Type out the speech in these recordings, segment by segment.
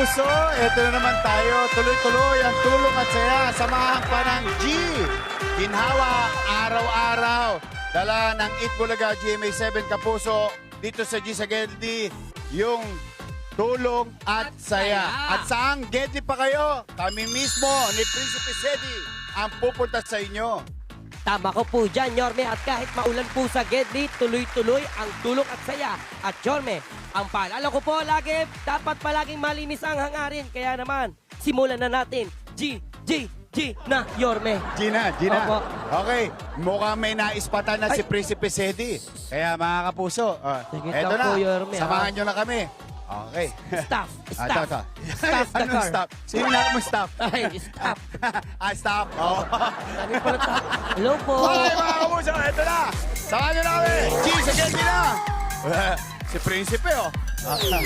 kapuso, ito na naman tayo. Tuloy-tuloy ang tulong at saya. Samahan pa ng G. Ginhawa, araw-araw. Dala ng Eat Bulaga GMA7 kapuso. Dito sa G sa Gedli, yung tulong at saya. At saan Gedli pa kayo? Kami mismo ni Prinsipe Sedi ang pupunta sa inyo. Tama ko po dyan, Yorme. At kahit maulan po sa Gedli, tuloy-tuloy ang tulong at saya. At Yorme, ang paalala ko po lagi, dapat palaging malinis ang hangarin. Kaya naman, simulan na natin. G na, Yorme. Gina. Opo. Okay, mukhang may naispatan na si Prinsipe Sedi. Kaya mga kapuso, Sige eto lang na, po, Yorme, samahan nyo na kami. Okay. Staff. Ito. Staff the Anong car. stop? Sino na mo stop? Ay, staff. Stop. Oh. Sabi po na ta- Hello po. Okay, mga kapuso, eto na. Samahan nyo na kami. G, sa Gedli na. Si Prinsipe, oh. Ayan.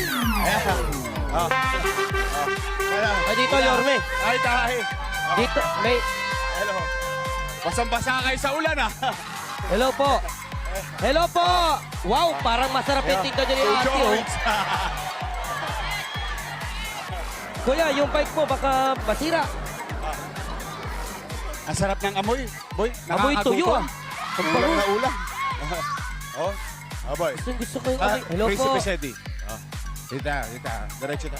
Ay, dito, Yorme. Ay, tayo. Dito, may... Hello. Basang-basa kayo sa ulan, ah. Hello po. Hello po. Wow, parang masarap yung tinta dyan ni ate. Oh. Kuya, yung bike mo baka masira. Ang sarap ng amoy. Boy, Amoy tuyo, ah. Ulang na ulang. Oh, boy. Gusto ko yung amoy. Hello po. Prinsipe Sedi. Dita. Diretso na.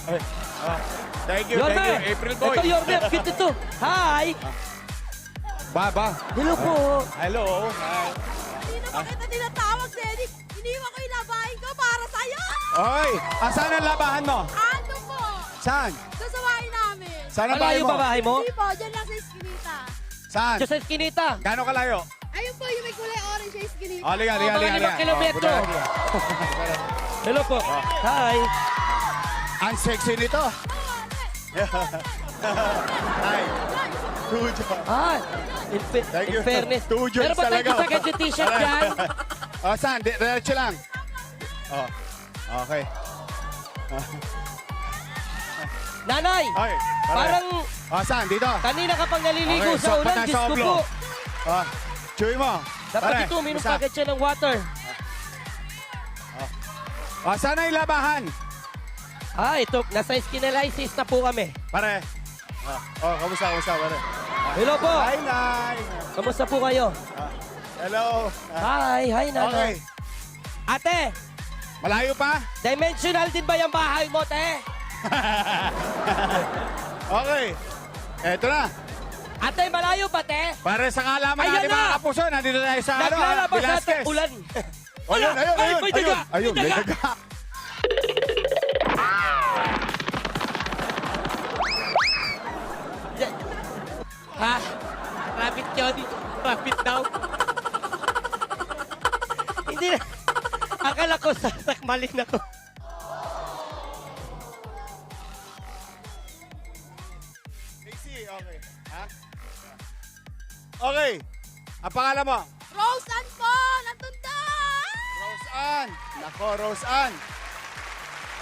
Thank you, Yorme. April Boy. Ito, Yorme. Cute ito. Hi. Ba. Hello po. Hello. Hindi naman kita tinatawag, Daddy. Iniwan ko yung labahin ko para sa'yo. Oy, asan ang labahan mo? Ano po? Saan? Sasawain namin. Saan ang bahay Malayo mo? ba bahay mo? Hindi po, dyan lang sa iskinita. Saan? Diyos sa Eskinita. Gano'ng kalayo? Ayun po, yung may kulay orange sa iskinita. Liga. mga 5 kilometro. Hello po. Hi. Ang sexy nito. Hi. Tujo. Ah, Thank you. in fairness. Two jokes Meron ba tayong talaga. sakit yung t-shirt dyan? Saan? Diretso lang. Okay. Nanay, Ay, parang saan? Dito. kanina ka pang naliligo Okay, sa ulan. patay Diyos sa ko oblo. po. Chewy mo. Dapat ito, minum basta. kagad siya ng water. Saan na yung labahan? Ito, nasa Eskinalisis na po kami. Pare. Kamusta, pare? Hello po. Hi, Nay. Kamusta po kayo? Hello. Hi, Okay. nanay. Ate, Malayo pa? dimensional din ba yung bahay mo, te? Okay. Eto na. Ate, malayo ba, te? Para sa kaalaman Ayan natin na! mga kapuso, nandito tayo sa Naglalabas sa Velasquez. ulan. Ayun. May daga! Ayun, May may daga! daga. Ha? Rabbit yun? Rabbit daw? Hindi na. Akala ko mali na ko. Casey, okay. Ha? Okay. Ang pangalan mo? Roseanne po, natunda! Roseanne. Nako, Roseanne.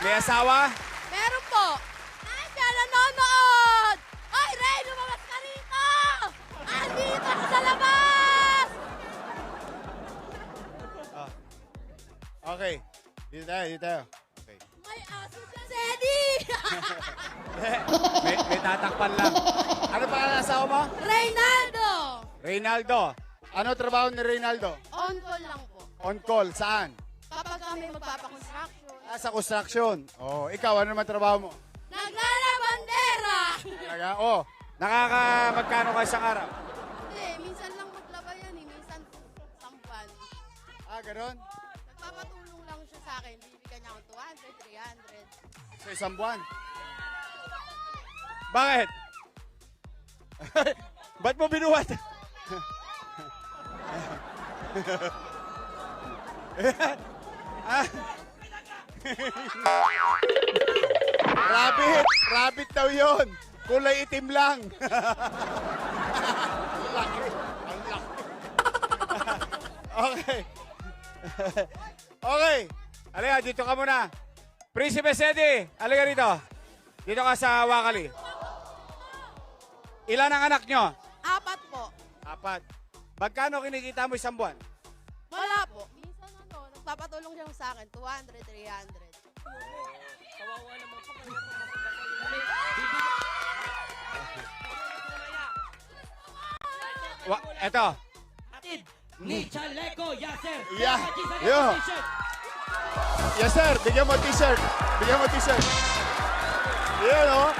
May asawa? Meron po. Nandiyan, nanonood! Ay, Ray, lumabas ka rito! Andito ka sa labas! Okay. Dito tayo. Okay. May aso siya, Daddy! may tatakpan lang. Ano pa ang asawa mo? Reynaldo! Reynaldo. Ano trabaho ni Reynaldo? On call lang po. On call. Saan? Kapag kami magpapakonstruction. Sa construction. Ikaw, ano naman trabaho mo? Naglalabandera! Talaga? Magkano ka isang araw? Hindi, minsan lang maglaba yan eh. Minsan sampan. Ganon? Nagpapatulong lang siya sa akin. Bibigyan niya akong 200, 300. Sa isang buwan. Bakit? Ba't mo binuhat? Rabbit daw yun. Kulay itim lang. Ang laki. Okay. Okay. Halika, dito ka muna. Prinsipe Sedi, halika rito. Dito ka sa Wakali. Ilan ang anak nyo? 4 po. 4. Magkano kinikita mo isang buwan? Wala po. Minsan nagpapatulong siya sa akin. 200, 300. Kawawa naman po. Eto. Atid ni Chaleco Yasser. Yeah. Kaya Yo. t-shirt. Yes, sir. Bigyan mo t-shirt. Bigyan mo t-shirt. Yan, oh.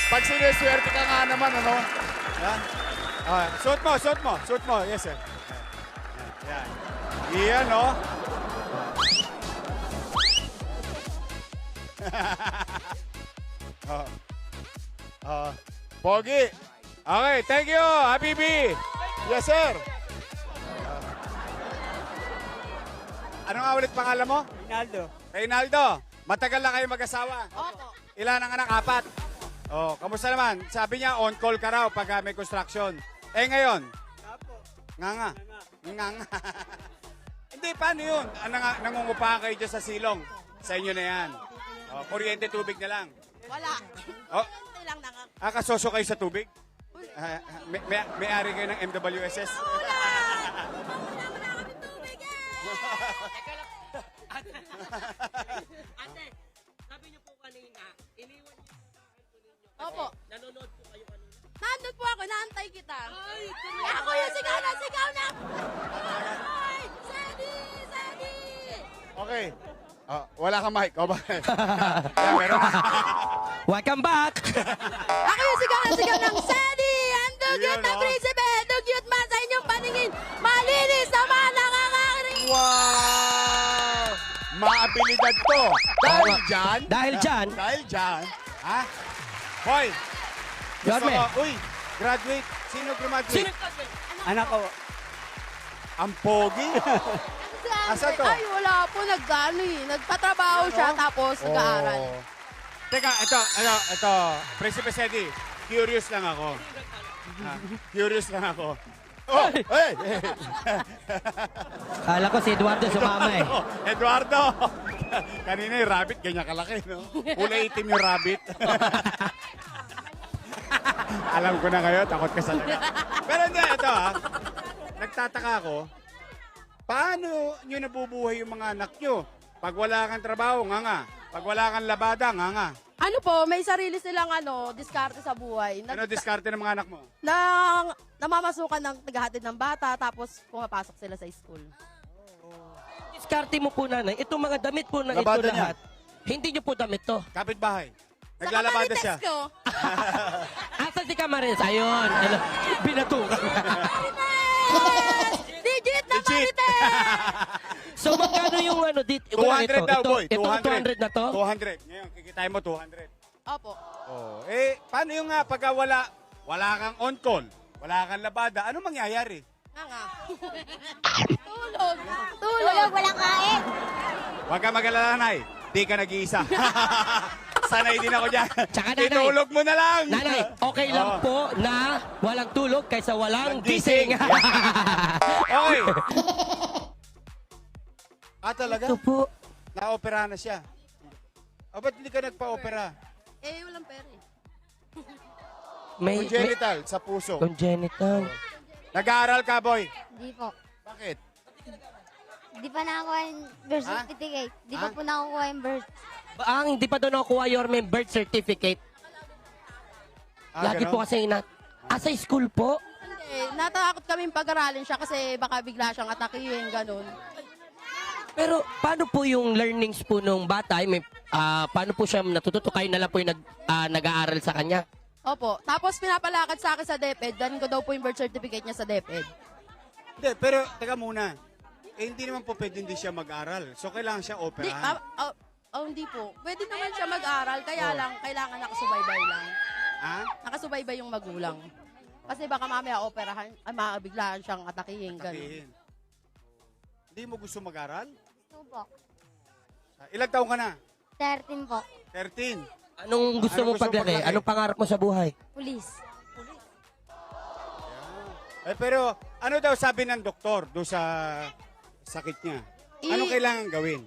Pag siniswerte ka nga naman, ano? Yan. Suot mo, suot mo. Suot mo. Yes, sir. Yan. Yan, oh. Pogi. Okay, thank you, Habibi. Yes, sir. Ano nga ulit pangalan mo? Rinaldo. Reynaldo, matagal na kayo mag-asawa. Opo. Ilan ang anak? 4. Oh, kamusta naman? Sabi niya, on call ka raw pag may construction. Eh ngayon? Apo. Nga. Hindi, paano yun? Nangungupahan kayo dyan sa silong. Sa inyo na yan. Oh, kuryente, tubig na lang. Wala. Oh, Hindi lang naka... kasoso kayo sa tubig? May-ari kayo ng MWSS? Wala kami tubig Ate, sabi niyo po kanina, iniwan niyo yung bahay po ninyo. Opo. Nanonood po kayo kanina. Nandun po ako, naantay kita. Ako yung sigaw na. Ay! Sedi! Sedi! Okay. Wala kang mic. O ba? Yeah, meron. Welcome back! Ako yung sigaw ng Sedi! Ang dugyot Yun, na oh. prinsipe! Dugyot man sa inyong paningin! Malinis naman ang aking... Wow! Maabilidad to. Dahil dyan. Dahil dyan, Dahil dyan. Ha? Boy. Gusto Yorme. ko. Uy, graduate. Sino graduate? Anak ko. Ang pogi. Asan to? Ay, wala po. Nagpatrabaho siya tapos nag-aaral. Oh. Teka, ito. Prinsipe Sedi, curious lang ako. Curious lang ako. Oh, hey! kala ko si Eduardo sumama eh. Eduardo! Kanina yung rabbit, ganyan kalaki, no? Kulay itim yung rabbit. Alam ko na kayo, takot ka sa lagat. Pero hindi, ito nagtataka ako, paano nyo nabubuhay yung mga anak nyo? Pag wala kang trabaho, nga. Pag wala kang labada, nga. Ano po, may sarili silang diskarte sa buhay. Ano diskarte ng mga anak mo? Namamasukan ng tagahatid ng bata tapos pumapasok sila sa school. Diskarte mo po nanay, itong mga damit po na Labada ito niya. lahat. Hindi niyo po damit to. Kapitbahay. Naglalabada siya. Sa ko. Asa si Camarines? Ayun. Ano, binatukan. Digit na Legit. Marites! So magkano yung dito? 200 daw, boy. Ito 200 na to? 200. Ngayon, kikitain mo 200. Opo. Oh, paano yung pagka wala kang on-call, wala kang labada, ano mangyayari? Nga. Tulog. Tulog. Walang kain. Huwag ka mag-alala, Nay. Di ka nag-iisa. Sanay din ako dyan. Tsaka, nanay. Itulog mo na lang. Nanay, okay lang Oh. po na walang tulog kaysa walang Gising. gising. Okay. Talaga? Ito po. Na-opera na siya. Ba't hindi ka nagpa-opera? Walang pera eh. May Congenital, sa puso. congenital. Nag-aaral ka, boy? Di po. Bakit? Di pa nakuha yung birth Ha? certificate. Di pa Ha? po nakuha yung birth. Hindi pa doon nakukuha your birth certificate. Lagi Ganon? po kasi sa school po. Hindi. Natakot kaming pag-aralin siya kasi baka bigla siyang atakihin, ganun. Pero paano po yung learnings po nung bata? Paano po siya natututo? Kayo na lang po yung nag-aaral sa kanya. Opo. Tapos pinapalakad sa akin sa DepEd. Danin ko daw po yung birth certificate niya sa DepEd. Hindi, pero teka muna. Hindi naman po pwede hindi siya mag-aral. So, kailangan siya Hindi, operahan. hindi po. Pwede naman siya mag-aral, kaya lang, kailangan nakasubaybay lang. Ha? Nakasubaybay yung magulang. Kasi baka mamaya operahan, biglaan siyang atakihin, ganun. Sabihin. Hindi mo gusto mag-aral? Gusto po. Ilang taong ka na? 13 po. 13. Anong gusto Ano mo gusto mo paglaki? paglaki? Anong pangarap mo sa buhay? Police. Pero ano daw sabi ng doktor doon sa sakit niya? Ano kailangan gawin?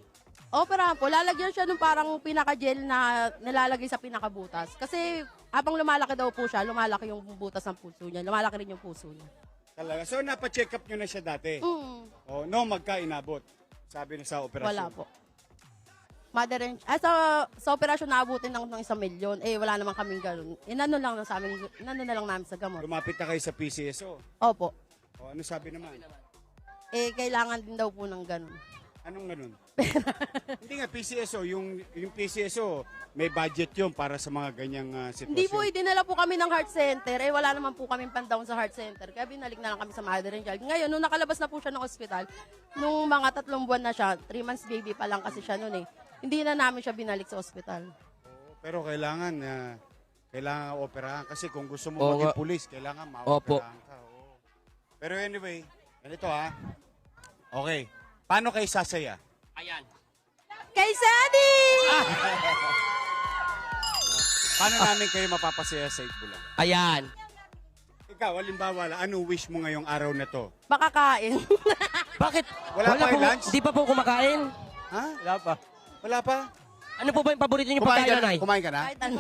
Operahan po, lalagyan siya ng parang pinaka-gel na nilalagay sa pinakabutas. Kasi habang lumalaki daw po siya, lumalaki yung butas ng puso niya. Lumalaki rin yung puso niya. Talaga. So, napa-check up nyo na siya dati? Mm, Oh, no, magka-inabot. Sabi na sa operasyon. wala po. Mother and sa operasyon naabutin ng 1 milyon. Wala naman kaming ganun. Inano lang na sa amin, inano na lang namin sa gamot. Lumapit na kayo sa PCSO. Opo. O, ano sabi naman? Eh, kailangan din daw po ng ganun. Anong ganun? Hindi nga, PCSO. Yung PCSO, may budget yun para sa mga ganyang sitwasyon. Hindi po, dinala po kami ng heart center. Eh, wala naman po kami pan-down sa heart center. Kaya binalik na lang kami sa mother and child. Ngayon, nung nakalabas na po siya ng ospital, nung mga 3 buwan na siya, 3 months baby pa lang kasi siya noon eh, hindi na namin siya binalik sa ospital. Pero kailangan operahan. Kasi kung gusto mo Oo maging nga. pulis, kailangan Opo. ma-operahan ka. Oo. Pero anyway, ganito ha. Okay. Paano kayo sasaya? Ayan. Kay Sadie! Paano namin kayo mapapasaya sa Itbulaga? Ayan. Ikaw, halimbawa, ano wish mo ngayong araw na to? Makakain. Bakit? Wala pa yung po, lunch? Di pa po kumakain? Ha? Wala pa. Wala pa? Ano po ba yung paborito niyo Kumain pagkain, ka na? nanay? Kumain ka na? Kahit ano.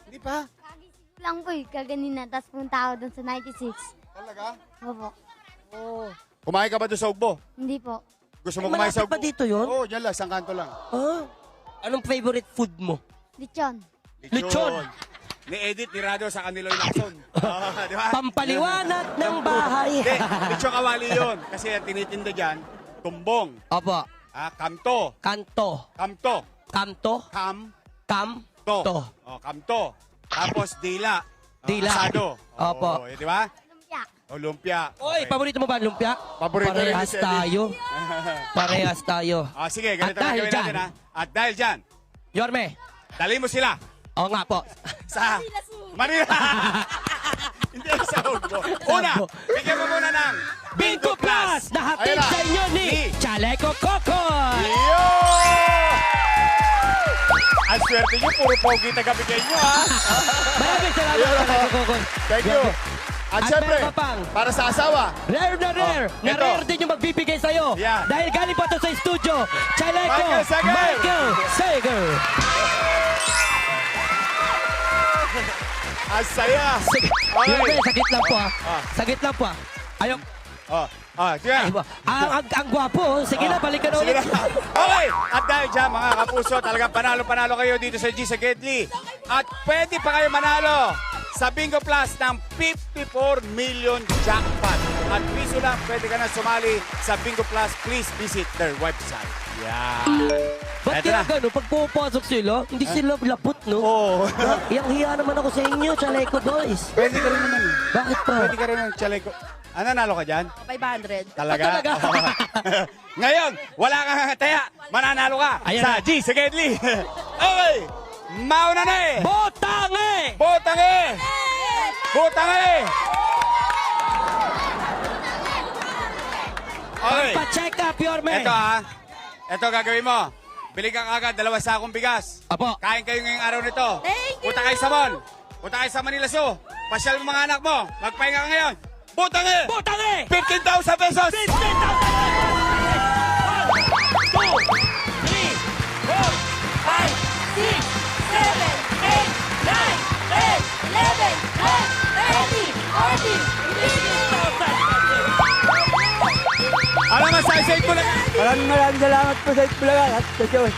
Hindi pa. Kagising lang po eh, kaganina. Tapos punta ako doon sa 96. Talaga? Opo. Kumain ka ba doon sa Ugbo? Hindi po. Gusto mo Ay, kumain sa malapit Ugbo? ba dito yun? Oo, dyan lang. Isang kanto lang. Ah, anong favorite food mo? Lechon. Lechon. Ni Edith, ni Rado sa Kaniloy Lacson. Di ba? Pampaliwanag ng bahay. Hindi, lechon kawali yun. Kasi ang tinitinda dyan, tumbong, Opo. kamto, Kanto. kamto, Kamto. kamto. Kamto. Kamto. Tapos dila. Dila. Asado. Opo. Di ba? Lumpia. Lumpia. Oy, paborito mo ba ang lumpia? Paborito rin ni Parehas Sally. tayo. Parehas tayo. Sige, ganito At na dahil gawin natin dyan- ha. At dahil dyan, Yorme. dali mo sila Oo nga po. sa Manila. Hindi sa Ugbo. Una, bigyan mo muna ng Bingo Plus! Nahatid Ayun na. sa inyo ni Chaleco Cocoy! Yo! Ang swerte nyo, puro pogi tagabigay nyo, ha? Maraming salamat, Ayun na. Chaleco Cocoy. Thank you. At At syempre, meron pa pang para sa asawa, rare na rare, na ito. rare din yung magbibigay sa'yo. Yeah. Dahil galing pa to sa studio, Chaleco Michael Sager. Michael Sager. ang saya. Sige, Okay. Yorme, sagit lang po Sagit lang po Ayaw. Sige. Ay, ang gwapo. Sige na, balik ka na Sige ulit. na. Okay. At dahil dyan, mga kapuso, talagang panalo-panalo kayo dito sa G sa Gedli. At pwede pa kayo manalo sa Bingo Plus ng 54 million jackpot. At piso lang, pwede ka na sumali sa Bingo Plus. Please visit their website. Yeah. Ba't Eto kaya na. gano'n? Pag pumapasok sila, hindi sila lapot, no? Oo. Iyang-hiya naman ako sa inyo, Chaleco boys. Pwede ka rin naman. Bakit po? Pwede ka rin ng Chaleco. Nalo ka dyan? 500. Talaga? Talaga? Ngayon, wala kang taya. Mananalo ka Ayan sa na. G sa Gedli. Okay. Mauna na eh. Botange! Botang eh! Botang eh! Okay. Pa-check up, Yorme. Ito ha. Ito gagawin mo. Bili ka agad 2 sakong bigas. Apo. Kain kayo ngayong araw nito. Thank you. Punta kayo sa mall. Punta kayo sa Manila Zoo. Pasyal mo mga anak mo. Magpahinga ka ngayon. Botang eh! Botange! 15,000 pesos! 7, 8, 9, 10, 11, 12, 13, 14, 15. Ano masahe sa Itbulaga? Maraming salamat po sa Itbulaga at sa Diyos.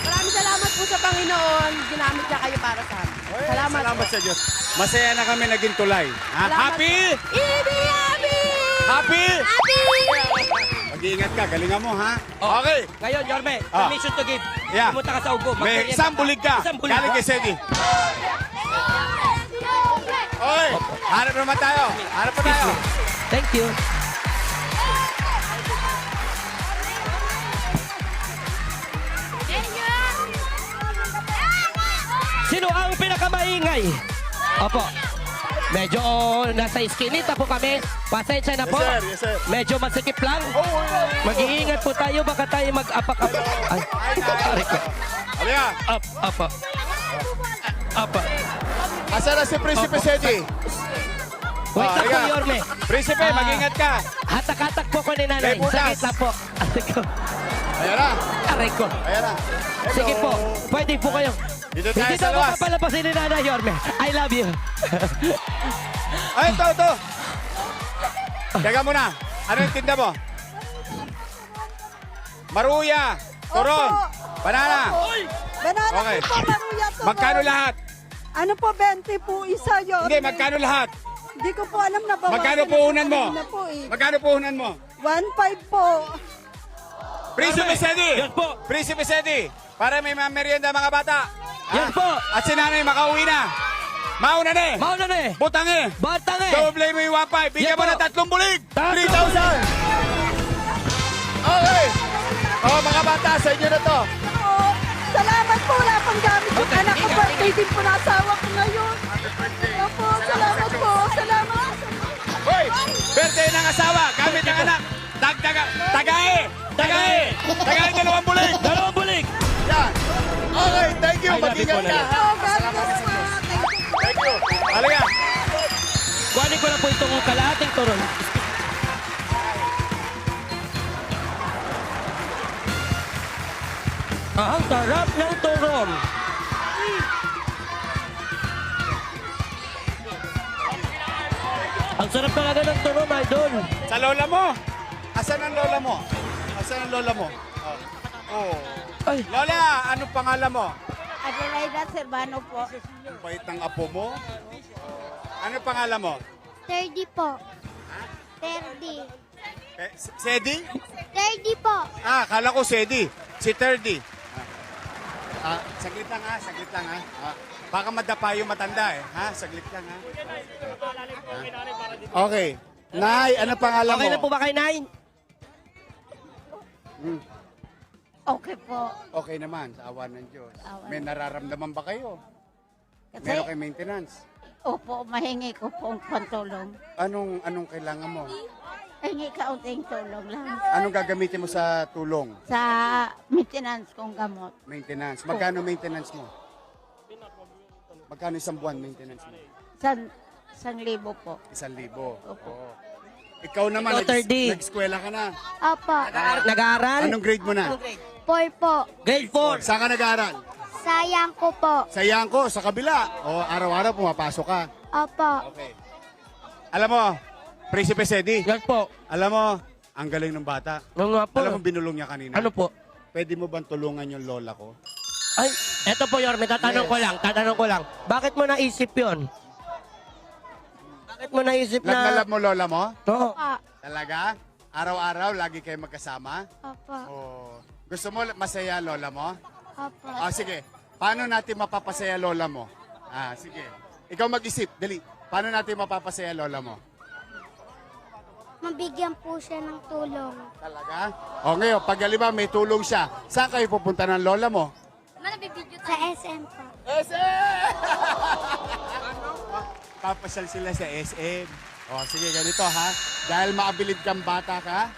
Maraming salamat po sa Panginoon. Ginamit niya kayo para sa amin. Salamat Salamat po. sa Diyos. Masaya na kami naging tulay. Ha? Salamat Happy? po. Happy! Happy? Happy! Mag-iingat ka. Galingan mo, ha? Okay. Ngayon, Yorme, Ah. permission to give. Yeah. Pumunta ka sa Ugo. May Magmerienda isang bulig ka. Isang bulig. Galing kay Sedi. Okay. Harap naman tayo. Harap pa tayo. Thank you. Sino ang pinakamaingay? Opo. Medyo nasa iskinita po kami. Pasensya na po. Yes, sir. Yes, sir. Medyo masikip lang. Mag-iingat po tayo. Baka tayo mag-apak-apak. Ay, aray ko. Halika. Apa. Apa. Asa na si Prinsipe Opo. Sedi? Wait lang po, halika. Yorme. Prinsipe, Ah. mag-ingat ka. Hatak-hatak po ko ni nanay. May butas. Sakit lang po. Aray ko. Ayan na. Aray ko. Ayan na. Hello. Sige po. Pwede po kayo. Dito tayo Hindi sa na mo labas. papalapasin ni Nanay Yorme. I love you. Ay, ito. Teka muna. Ano yung tinda mo? Maruya. Turon. Banana. Banana Okay. po, maruya to. Magkano lahat? Ano po, 20 po isa yun. Hindi, magkano lahat? Di ko po alam na bawasan. Magkano puhunan mo? Na po eh. Magkano puhunan mo? 1.5 po. Prinsipe Sedi! Yes po. Prinsipe Sedi! Para may merienda mga bata. Yes po. At si nanay makauwi na. Mauna na eh. Mauna na eh. Butang eh. Batang eh. Doble mo yung 1.5. Bigyan Yes mo po. ng 3 bulig. 3,000. 3,000. Okay. Mga bata, sa inyo na to. Oo. Salamat po. Wala pang gamit yung Okay, anak ko. tingnan, Birthday din po na asawa ko ngayon. Opo, salamat po. Salamat. Hoy! Birthday ng asawa. Gamit ng anak. Tagae. 2 bulig. 2 bulig. Yan. Okay, thank you. I love you Mag-ingat po, ka. Nanay. ha? Oh, God bless po. Thank you. Thank you. Halika. Kuhanin ko na po itong kalahating turon. Ang sarap ng turon. Ang sarap talaga ng turon, idol. Sa lola mo. Asan ang lola mo? Asan ang lola mo? Oh. Ay, Lola, anong pangalan mo? Adelaida Servano po. Ang bait ng apo mo. Anong pangalan mo? 30 po. 30. Sedi? 30 po. Kala ko Sedi. Si Terdi. Saglit lang ha. Baka madapa yung matanda eh. Saglit lang ha. Okay. Nay, ano pangalan mo? okay na po ba kay Nine? Okay po. Okay naman, sa awa ng Diyos. Awa May nararamdaman ba kayo? Kasi, Meron kayo maintenance? opo, mahingi ko pong pantulong. Anong kailangan mo? Hingi kaunting tulong lang. Anong gagamitin mo sa tulong? Sa maintenance kong gamot. Maintenance. Magkano maintenance mo? Magkano isang buwan maintenance mo? 1,000 po. 1,000. Opo. Oo. Ikaw naman, Ikaw, Terdi. nag-eskwela ka na. Opo. Nag-aaral? Anong grade mo na? 4 po. Grade 4. Saan ka nag-aaral? Sayang ko po. Sa Yangko, sa kabila. O araw-araw pumapasok ka. Opo. Okay. Alam mo, Prinsipe Sedi, Yan po. alam mo, ang galing ng bata. Ano nga po? Alam mo, binulong niya kanina. Ano po? Pwede mo bang tulungan yung lola ko? Ay, eto po, Yorme, tatanong ko lang. Bakit mo naisip yun? Bakit mo naisip na... Naglalab mo lola mo? Oo. Opo. Talaga? Araw-araw, lagi kayo magkasama? Opo. O gusto mo masaya lola mo? Opo. Sige. Paano natin mapapasaya lola mo? Sige. Ikaw mag-isip, dali. Paano natin mapapasaya lola mo? Mabigyan po siya ng tulong. Talaga? O ngayon, pag halimbawa may tulong siya, saan kayo pupunta ng lola mo? Sa SM po. SM! Papasyal sila sa SM. O sige, ganito ha. Dahil maabilid kang bata ka,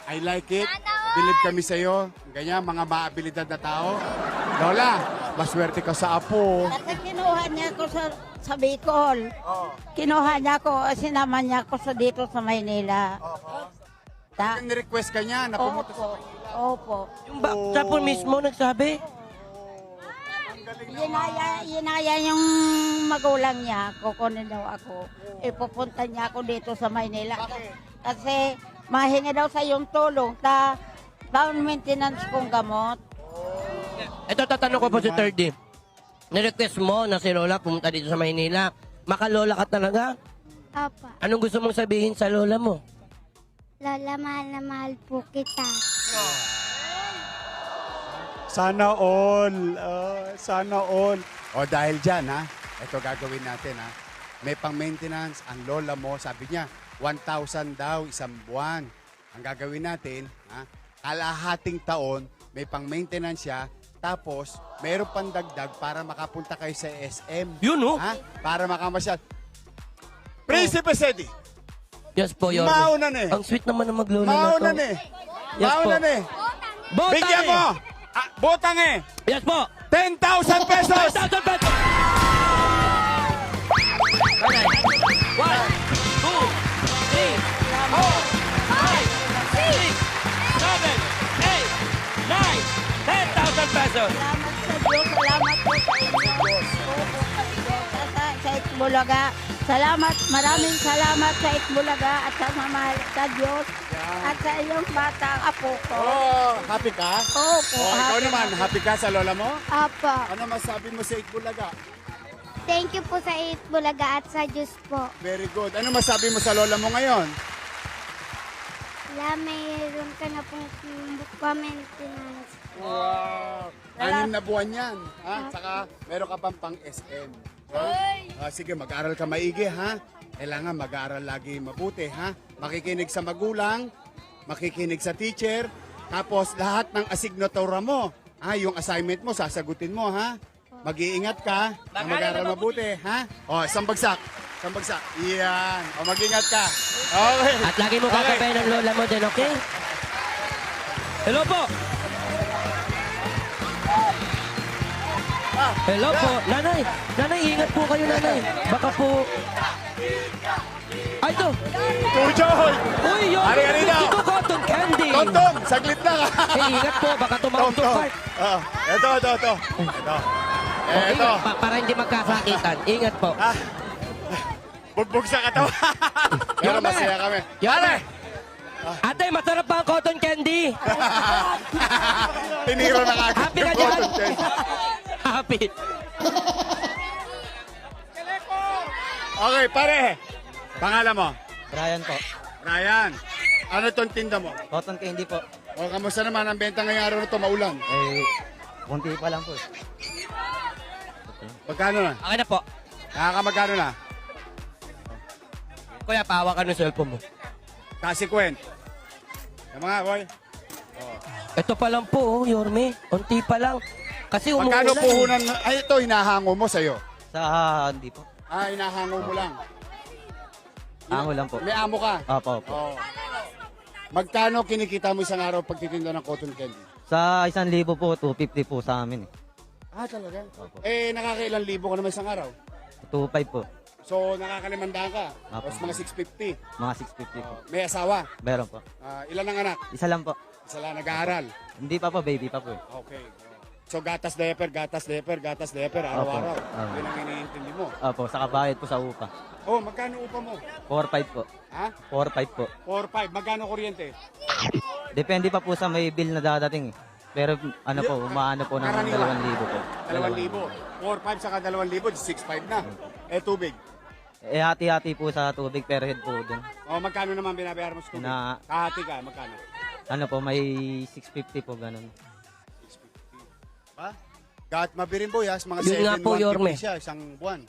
I like it. Bilib kami sa'yo. Ganyan, mga maabilidad na tao. Lola, maswerte ka sa apo. Kasi kinuha niya ko sa Bicol. Kinuha niya ko, sinama niya ko dito sa Maynila. Ta Yung request ka niya na pumunta sa... Opo. Yung siya po mismo nagsabi? Yinaya yung magulang niya, kukunin daw ako. Ipupunta niya ako dito sa Maynila. Kasi mahingi daw sa yung tulong, down maintenance kong gamot. Ito, tatanong ko po si 30. Nirequest mo na si Lola pumunta dito sa Maynila. Makalola ka talaga? Opo. Anong gusto mong sabihin sa Lola mo? Lola, mahal na mahal po kita. Sana all. Sana all. O dahil dyan ha, ito gagawin natin ha. May pang-maintenance, ang lola mo, sabi niya, 1,000 daw isang buwan. Ang gagawin natin, ha, kalahating taon, may pang-maintenance siya, tapos mayroon pang dagdag para makapunta kayo sa SM. Yun, oh. Ha? Para makamasyal. Prinsipe Sedi, Yes po, Yorme. mauna na eh. Ang sweet naman ng maglola na Mauna to. na eh. Yes po. Mauna na eh. Botang Bigyan eh! mo! Botang eh! Yes po! 10,000 pesos! 10,000 pesos! Okay. 1, 2, 3, 4, 5, 6, 7, 8, 9, 10,000 pesos! Salamat sa Diyos, salamat po sa inyo. Sa Itbulaga. Salamat, maraming salamat sa Itbulaga at sa sa Diyos at sa iyong batang apo ko. Oh, happy ka? Opo. Oh, ikaw naman, happy ka sa lola mo? Opo. Ano masabi mo sa Itbulaga? Thank you po sa Eat Bulaga at sa Diyos po. Very good. Ano masabi mo sa lola mo ngayon? Wala, mayroon ka na pong maintenance. Wow! 6 na buwan yan. Ha? Saka meron ka pang SM. Ha? Sige, mag-aral ka maigi, ha? Kailangan mag-aral lagi mabuti, ha? Makikinig sa magulang, makikinig sa teacher, tapos lahat ng asignatura mo, ha? Yung assignment mo, sasagutin mo, ha? Mag-iingat ka, mag-aral mabuti, ha? O, isang bagsak. Isang bagsak. Iyan. O, mag-ingat ka. Okay. At lagi mo kagabayan ng lola mo din, okay? Hello po! Hello po. Nanay, nanay, ingat po kayo, nanay. Baka po... Ay, ito! Tujoy! Uy, yun! Ari, ari daw. Ito, cotton candy! Tontong, saglit lang. Eh, ingat po, baka tumawag Tontong. part. Ito. Ito. Para hindi magkasakitan. Ingat po. Bugbog sa katawan. Pero masaya kami. Yare! Ate, masarap pa ang cotton candy. Tiniro na kagad. Happy ka dyan? Happy. Okay, pare. Pangalan mo? Brian po. Ryan. Ano tong tinda mo? Cotton candy po. O, kamusta naman ang benta ngayong araw na ito? Maulan. Kunti pa lang po. Magkano na? Okay na po. Nakakamagkano na? Kuya, pahawa ka ng cellphone mo. Kasi kwent. Yung mga, boy. Ito pa lang po, Yorme. Unti pa lang. Kasi Magkano umuulan. puhunan? Ay, ito, hinahango mo sa'yo. Hindi po. Hinahango mo lang. Ango lang po. May amo ka. Opo. Oo. Magkano kinikita mo isang araw pagtitinda ng cotton candy? Sa 1,000 po, 250 po sa amin. Talaga? Opo. Nakakailan libo ka naman isang araw? 2,500 po. So, nakakalimandaan ka. Apo. Tapos mga 650. Mga 650 po. May asawa. Meron po. Ilan ang anak? Isa lang po. Isa lang nag-aaral. Hindi pa po, baby pa po. Okay. So, gatas diaper, araw-araw. Opo. Yun ang iniintindi mo. Opo, saka bayad po sa upa. Oh, magkano upa mo? 4,500 po. Ha? 4,500 po. 4-5. Magkano kuryente? Depende pa po sa may bill na dadating. Pero ano po, umaano po ng 2,000 po. 2,000. 4-5 saka 2,000, 6-5 na. Tubig. Hati-hati po sa tubig per head po dun. O, magkano naman binabayaran mo sa tubig? Kahati ka, magkano? Ano po, may 650 po ganun. Ha? Kahit mabirin boyas, mga Yun nga po, 7,150 Yorme. siya, isang buwan.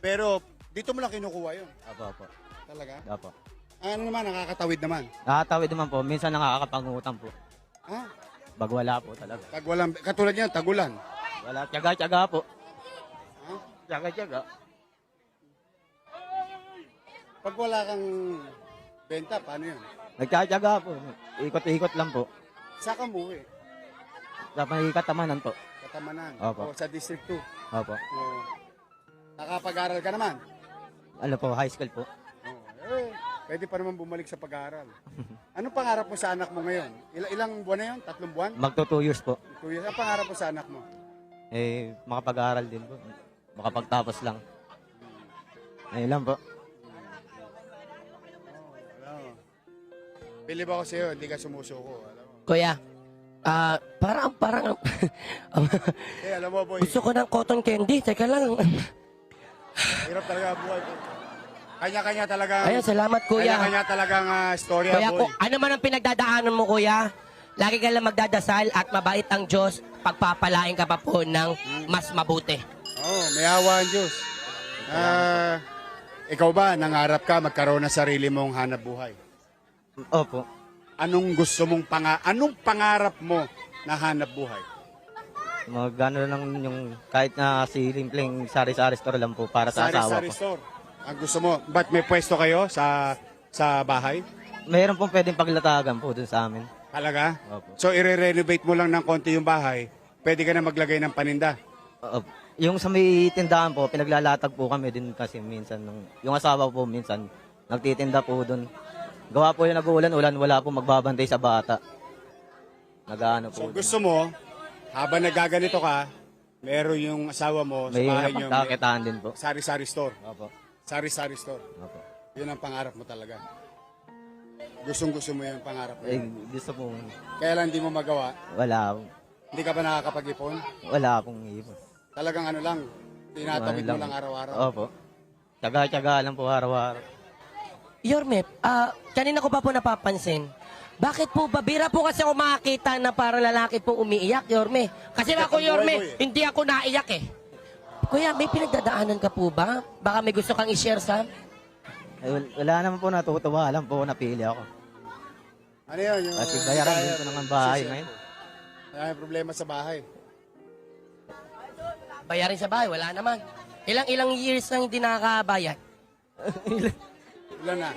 Pero, dito mo lang kinukuha yun. Opo. Talaga? Opo. Ano naman, nakakatawid naman. Nakatawid naman po, minsan nakakapangutang po. Ha? Pag wala po talaga. Pag walang, katulad niyan, tagulan. Wala, tiyaga-tiyaga po. Ha? Tiyaga-tiyaga. Pag wala kang benta, paano yun? Nagtiyaga po. Ikot-ikot lang po. Saan ka umuwi? Sa may katamanan po. Katamanan. Opo. O, sa District 2. Opo. O, nakapag-aral ka naman? Ano po, high school po. Pwede pa naman bumalik sa pag-aaral. Anong pangarap mo sa anak mo ngayon? Ilang buwan na yun? 3 buwan? Magto 2 years po. 2 years. Ang pangarap mo sa anak mo? Makapag-aaral din po. Makapagtapos lang. Ayun lang po. Bilib ako sa'yo, hindi ka sumusuko. Alam mo. Kuya, parang, Alam mo, boy, gusto ko ng cotton candy. Teka lang. hirap talaga ang buhay ko. Kanya-kanya talagang... Ayan, salamat, kuya. Kanya-kanya talagang storya, Kuya, boy. ano man ang pinagdadaanan mo, kuya, lagi ka lang magdadasal at mabait ang Diyos, pagpapalain ka pa po ng mas mabuti. May awa ang Diyos. Ikaw ba, nangarap ka magkaroon ng sarili mong hanap buhay? Opo. Anong gusto mong anong pangarap mo na hanap buhay? Magano lang yung kahit na simpleng sari-sari store lang po para sa asawa Sari-sari ko. store. Ang gusto mo, ba't may pwesto kayo sa bahay? Mayroon pong pwedeng paglatagan po dun sa amin. Talaga? Opo. So, i-renovate mo lang ng konti yung bahay, pwede ka na maglagay ng paninda. Opo. Yung sa may tindahan po, pinaglalatag po kami din kasi minsan. Yung asawa po minsan, nagtitinda po dun. Gawa po yung nag-uulan-ulan, wala po magbabantay sa bata. Nag-ano po. So, gusto mo, habang nagaganito ka, meron yung asawa mo sa May bahay niyo, napagkakitaan din po. sari-sari store. Opo. Sari-sari store. Opo. Yun ang pangarap mo talaga. Gustong-gusto mo yung pangarap mo. Gusto po, Kaya lang hindi mo magawa. wala Hindi ka ba nakakapag-ipon? pong ipon. Talagang ano lang, Tinatawid mo lang araw-araw. Opo. Tsaga-tsaga lang po araw-araw. Yorme, kanina ko pa po napapansin, bakit po ba, bira po kasi ako makakita na parang lalaki po umiiyak, Yorme. Kasi Bigat ako, ang buhay Yorme, mo eh. hindi ako naiyak eh. Kuya, may pinagdadaanan ka po ba? Baka may gusto kang i-share sa... Ay, wala naman po, natutuwa lang po, napili ako. Ano yun? Yung Kasi bayaran din ko ng bahay ngayon. May problema sa bahay. Bayarin sa bahay, wala naman. Ilang years nang hindi nakakabayad. Ilan na?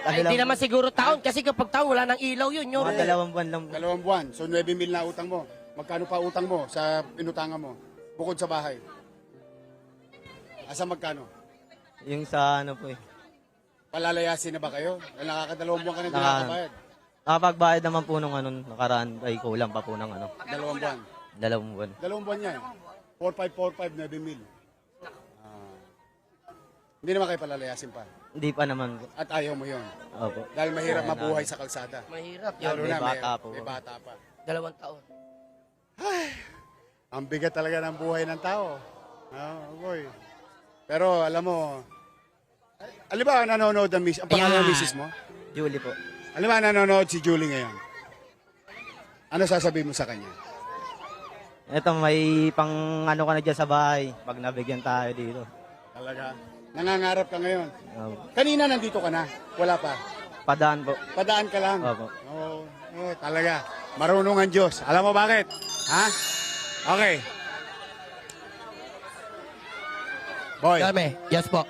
Ay, hindi naman siguro taon, kasi kapag taon, wala nang ilaw yun, Mga Yorme. 2 buwan lang. 2 buwan. So, 9,000 na utang mo. Magkano pa utang mo sa inutangan mo? Bukod sa bahay. Asa magkano? Yung sa ano po eh. Palalayasin na ba kayo? Dahil nakaka-2 buwan ka na hindi nakakabayad. Nakapagbayad naman po nung ano, nakaraan ay kulang pa po ng ano, 2 buwan. 2 buwan. 2 buwan yan. 4,545, 9,000. Hindi naman kayo palalayasin pa. Hindi pa naman po. At ayaw mo yon. Opo. Dahil mahirap mabuhay sa kalsada. Mahirap, Lalo Yorme. na May bata po. may bata pa. 2 taon. Ang bigat talaga ng buhay ng tao. Boy. Pero alam mo, alam ba nanonood ang pangalan ng misis mo? Julie po. Alam ba nanonood si Julie ngayon? Ano sasabihin mo sa kanya? Ito, may pang ano ka na dyan sa bahay. Pag nabigyan tayo dito. Talaga. Nangangarap ka ngayon. Opo. Kanina nandito ka na. Wala pa. Padaan po. Padaan ka lang. Opo. Talaga. Marunong ang Diyos. Alam mo bakit? Ha? Okay. Boy, Yorme, yes po.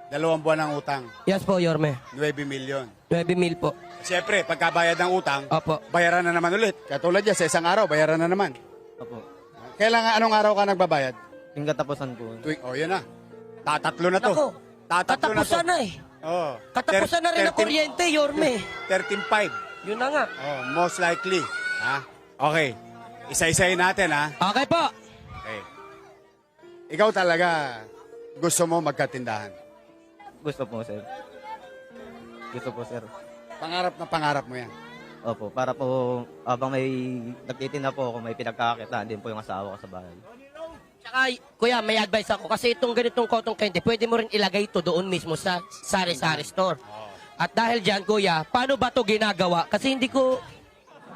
2 buwan ang utang. Yes po, Yorme. 9 million. 9,000 po. Siyempre, pagkabayad ng utang, Opo. bayaran na naman ulit. Katulad yan, sa isang araw, bayaran na naman. Opo. Kailangan anong araw ka nagbabayad? Yung katapusan po. Yan na. Tatatlo na to. Nako, Tatatlo na to. katapusan na eh. Oh. Katapusan na rin ang kuryente, Yorme. 13.5. Yun na nga. Oh, most likely. Ha? Okay. Isa-isayin natin, ha? Okay po. Okay. Ikaw talaga gusto mo magkatindahan. Gusto po, sir. Gusto po, sir. Pangarap na pangarap mo yan. Opo, para po, habang may nagtitinda po ako, may pinagkakakitaan din po yung asawa ko sa bahay. Tsaka, kuya, may advice ako. Kasi itong ganitong cotton candy, pwede mo rin ilagay ito doon mismo sa sari-sari store. At dahil dyan, kuya, paano ba ito ginagawa? Kasi hindi ko...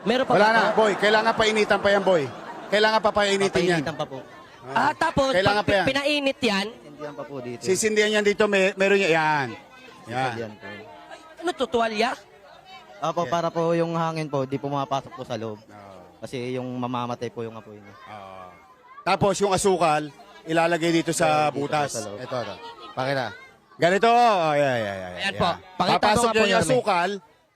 Meron pa Wala ba na, ito? boy. Kailangan painitan pa yan, boy. Kailangan pa painitin yan. Papainitan pa po. Tapos, Kailangan pag pa yan. pinainit yan, Sindihan pa po dito. Sisindihan yan dito, meron yan. Yan. Sindihan po. ano to, tuwalya? Opo, para po yung hangin po, di pumapasok po sa loob. Oh. Kasi yung mamamatay po yung apoy niya. Tapos yung asukal, ilalagay dito sa Dito butas. sa loob. Ito. Pakita. Ganito. Oh, yeah. Ayan po. Pakita Papasok mo nga po, yan yung Yorme. asukal.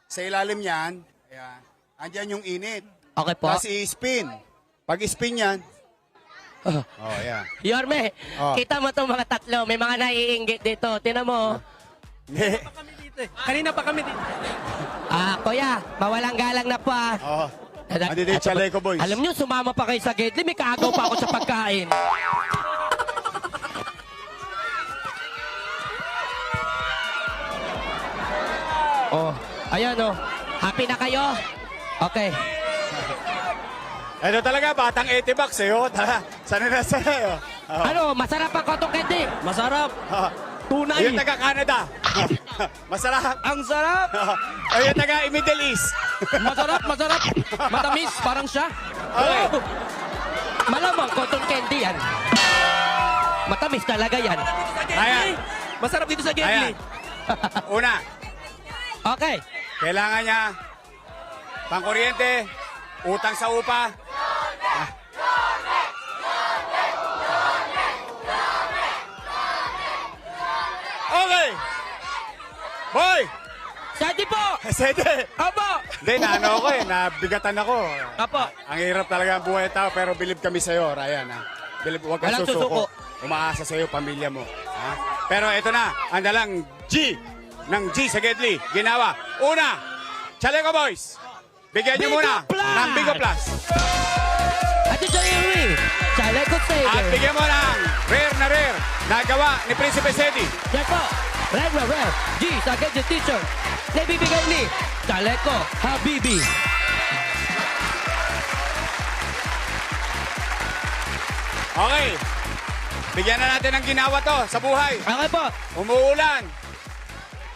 Sa ilalim yan. Ayan. Andyan yung init. Okay po. Tapos i-spin. Pag i-spin yan. Oh, yeah. Yorme, Oh. kita mo itong mga tatlo. May mga naiinggit dito. Tinan mo. Hindi. Kanina pa kami dito. Kuya, mawalang galang na po ah. Oh. Andito yung Chaleco Boys. Alam niyo, sumama pa kayo sa Gedli. May kaagaw pa ako sa pagkain. Oh, ayan oh. Happy na kayo? Okay. Ito talaga, batang 80 bucks eh. Oh. Sana na sa'yo. Oh. Ano, masarap ang cotton candy? Masarap. Tunay. Yung taga Canada. Masarap. Ang sarap. Yung taga Middle East. Masarap. Matamis, parang siya. Okay. Oh. Malamang cotton candy yan. Matamis talaga yan. Ayan. Masarap dito sa Ayan. Una, Okay. kailangan niya pangkuryente, utang sa upa. Okay. Boy! Sadi po! Sede! Apo! Hindi, naano ako nabigatan ako. Apo! Ang hirap talaga ang buhay tao, pero believe kami sa'yo, Ryan. Ha? Believe, huwag kang Walang susuko. susuko. Umaasa sa'yo, pamilya mo. Ha? Pero ito na, ang dalang G ng G sa Gedli. Ginawa. Una, Chaleco Boys. Bigyan niyo Bigo muna Plus! ng Bigo Plus. Ito siya yung Chaleco At Saver. bigyan mo ng rare na gawa ni Prinsipe Sedi. Yan po. Rare. G sa Gadget Teacher. Naibibigay ni Chaleco Habibi. Okay. Bigyan na natin ng ginawa to sa buhay. Okay po. Umuulan.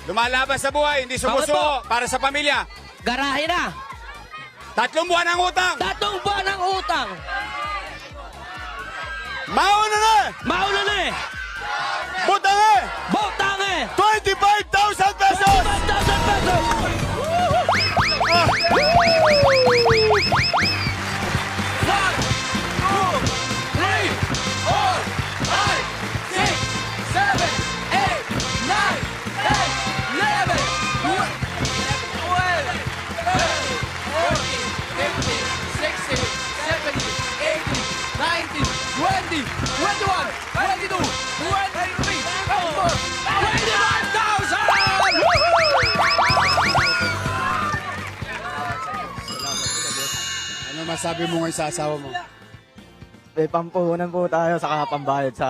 Lumalabas sa buhay, hindi sumusuko para sa pamilya. Garahe na. 3 buwan ang utang. 3 buwan ng utang. Mauna na! Mauna na eh. Butang eh! Botang eh. 25,000 pesos! 5,000 pesos. Ano masabi mo ngayon sa asawa mo? May pampuhunan po tayo sa pambayad sa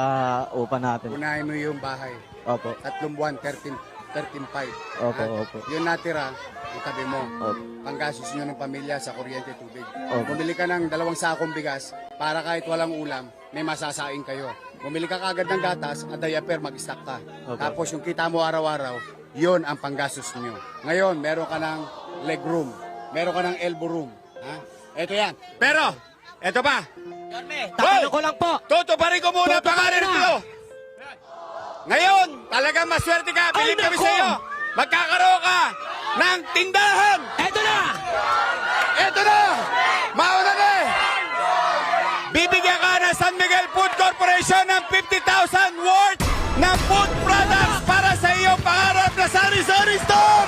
upa natin. Unahin mo yung bahay. Opo. 3 buwan, 13,500. Opo, Ha? opo. Yung natira, itabi mo. Opo. Panggastos nyo ng pamilya sa kuryente, tubig. Opo. Bumili ka ng 2 sakong bigas para kahit walang ulam, may masasaing kayo. Bumili ka kagad ng gatas at diaper, mag-stock ka. Opo. Tapos yung kita mo araw-araw, yon ang panggastos nyo. Ngayon, meron ka ng leg room. Meron ka ng elbow room. Ha? Ito yan. Pero, ito pa. Yorme, tatanong ko lang po. Tutuparin ko muna ang Tutuparin pangalan na. nito. Ngayon, talagang maswerte ka. Ay, Bilib kami nako. sa iyo. Magkakaroon ka ng tindahan. Eto na. Ito na! Mauna na eh! Bibigyan ka ng San Miguel Food Corporation ng 50,000 worth ng food products para sa iyong pangarap na sari-sari store!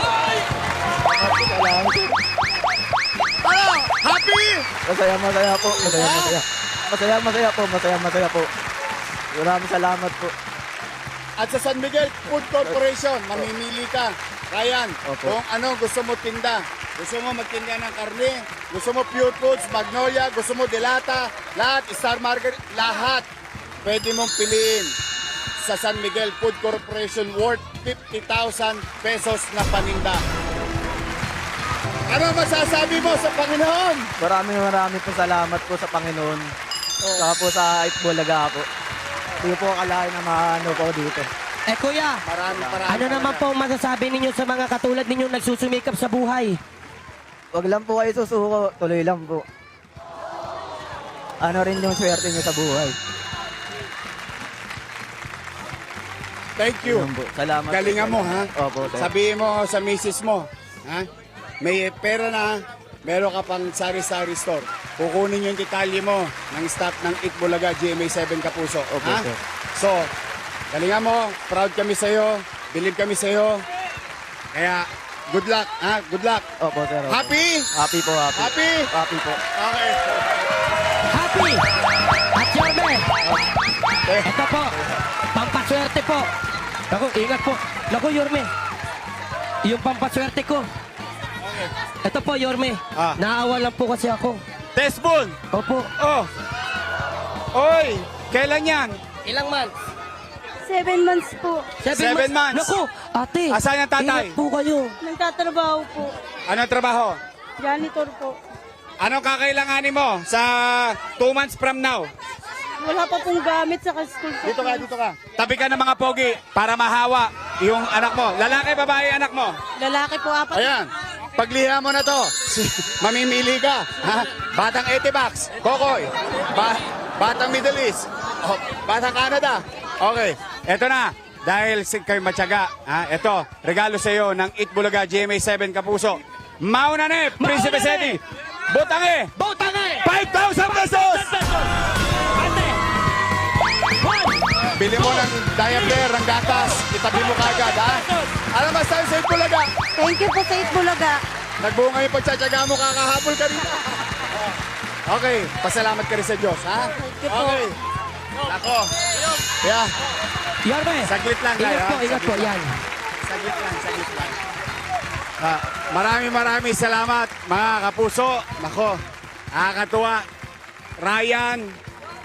Ano? Happy? Masaya po. Masaya po. Maraming salamat po. At sa San Miguel Food Corporation, mamimili ka. Ryan, Opo. kung ano gusto mo tinda. Gusto mo magtinda ng karne, gusto mo Pure Foods, Magnolia, gusto mo Delata, lahat, Star Market, lahat. Pwede mong piliin sa San Miguel Food Corporation worth 50,000 pesos na paninda. Ano masasabi mo sa Panginoon? Maraming po salamat po sa Panginoon. Saka po sa Itbulaga po. Hindi po akalain na maano po dito. Eh kuya, Marami. ano naman po masasabi ninyo sa mga katulad ninyo nagsusumikap sa buhay? Wag lang po kayo susuko, tuloy lang po. Ano rin yung swerte niyo sa buhay. Thank you. Yun po. Salamat. Galingan mo, ha? Opo, sir. Sabihin mo sa misis mo, ha? May pera na, meron ka pang sari-sari store. Kukunin yung detalye mo ng staff ng Itbulaga GMA 7 Kapuso. Opo, Ha? sir. So, galingan mo, proud kami sa'yo, believe kami sa'yo. Kaya, good luck, ha? Good luck. Opo, sir. Opo. Happy? Happy po, happy. Happy? Happy po. Okay. Happy! At Yorme, ito po, pampaswerte po. Naku, ingat po. Naku, Yorme, yung pampaswerte ko. Ito po, Yorme, Ah. naawa lang po kasi ako. Testball. Opo, Oh. Oy, kailan yan? ilang months? 7 months po. 7 months. Naku, ate. Asan yung tatay? Ingat po kayo. Nagtatrabaho po. Anong trabaho? Janitor po. Anong kakailanganin mo sa 2 months from now? Wala pa pong gamit sa school po. Dito ka. Tabi ka ng mga pogi para mahawa yung anak mo. Lalaki, babae, anak mo. Lalaki po, 4. Ayan. Pagliha mo na to. Mamimili ka. Ha? Batang 80 bucks. Kokoy. Batang Middle East. Oh, batang Canada. Okay. Eto na. Dahil kayo matyaga. Ha? Eto. Regalo sa iyo ng Itbulaga GMA 7 Kapuso. Mauna na Prinsipe Seti. Butange. Botang 5,000 pesos. Ate! Bili mo ng diaper, ng gatas. Itabi mo kagad, ha? Ano masabi sa Itbulaga? Thank you po sa Itbulaga. Nagbunga yung pagtsatsaga mo, kakahabol ka rin. Okay, pasalamat ka rin sa Diyos, ha? Thank you po. Okay. Ako. Yeah, Yorme, saglit lang, ingat Day, po, ha? ingat po. Saglit lang. Yan. Saglit lang. Maraming salamat, mga kapuso. Nako, nakakatuwa. Ryan,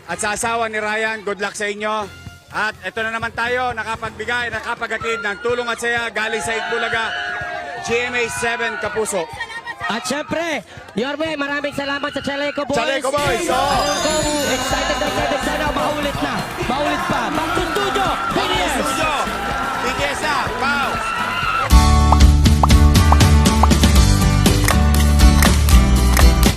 at sa asawa ni Ryan, good luck sa inyo. At ito na naman tayo, nakapagatid ng tulong at saya galing sa Itbulaga, GMA 7 Kapuso. At syempre, Yorme, maraming salamat sa Chaleco Boys. Chaleco Boys, oh. Alam kong excited na excited